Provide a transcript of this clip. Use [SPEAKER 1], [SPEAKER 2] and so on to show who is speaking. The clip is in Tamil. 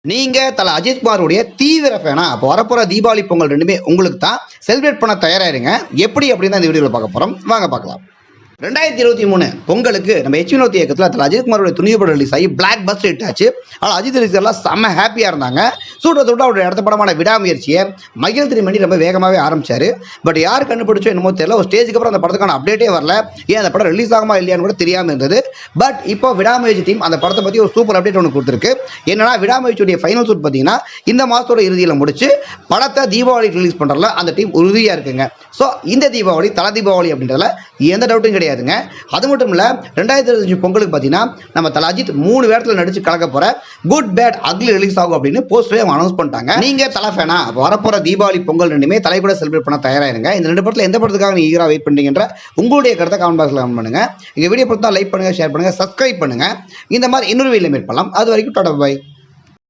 [SPEAKER 1] நீங்க தல அஜித் குமாருடைய தீவிர ஃபேனா? அப்போ வரப்போற தீபாவளி பொங்கல் ரெண்டுமே உங்களுக்கு தான். செலிப்ரேட் பண்ண தயாராயிருங்க. எப்படி அப்படின்னு தான் இந்த வீடியோவில் பார்க்க போறோம். வாங்க பார்க்கலாம். 2023 பொங்கலுக்கு நம்ம வினோத் இயக்கத்தில் தல அஜித் குமாரோட துணிவு படம் ரிலீஸ் ஆகி பிளாக் பஸ்டர் ஹிட் ஆச்சு. ஆனால் அஜித் ரசிகர்லாம் செம்ம ஹாப்பியாக இருந்தாங்க. சூட்ட அவருடைய அடுத்த படமான விடாமுயற்சியை மகிழ் திருமணி ரொம்ப வேகமாகவே ஆரம்பிச்சாரு. பட் யார் கண்டுபிடிச்சோ என்னமோ தெரியல, ஒரு ஸ்டேஜுக்கு அப்புறம் அந்த படத்துக்கான அப்டேட்டே வரல. ஏன் அந்த படம் ரிலீஸ் ஆகுமா இல்லையான்னு கூட தெரியாமல் இருந்தது. பட் இப்போ விடாமுயற்சி டீம் அந்த படத்தை பற்றி ஒரு சூப்பர் அப்டேட் ஒன்று கொடுத்துருக்கு. என்னன்னா, விடாமுயற்சியுடைய ஃபைனல் ஷூட் பார்த்தீங்கன்னா இந்த மாதத்தோட இறுதியில் முடிச்சு படத்தை தீபாவளி ரிலீஸ் பண்ணுறதுல அந்த டீம் உறுதியாக இருக்குங்க. ஸோ இந்த தீபாவளி தல தீபாவளி அப்படின்றதுல எந்த டவுட்டும் கிடையாதுங்க. அது மட்டும் இல்லை, 2025 பொங்கலுக்கு பார்த்தீங்கன்னா நம்ம தல அஜித் 3 வேடத்தில் நடிச்சு கலக்க போற குட் பேட் அக்லி ரிலீஸ் ஆகும் அப்படின்னு போஸ்டரே அனௌன்ஸ் பண்ணிட்டாங்க. நீங்க தல ஃபேனா? வரப்போற தீபாவளி பொங்கல் ரெண்டுமே தலை கூட செலிப்ரேட் பண்ண தயாராயிருங்க. இந்த 2 படத்தில் எந்த படத்துக்காக நீங்க ஈகரா வெயிட் பண்றீங்கன்ற உங்களுடைய கருத்தை கமெண்ட் பாக்ஸ்ல கமெண்ட் பண்ணுங்க. இந்த வீடியோ பொறுத்தா லைக் பண்ணுங்க, ஷேர் பண்ணுங்க, சப்ஸ்கிரைப் பண்ணுங்க. இந்த மாதிரி இன்னொரு வீடியோல மீட் பண்ணலாம். அது வரைக்கும் டாடா பை.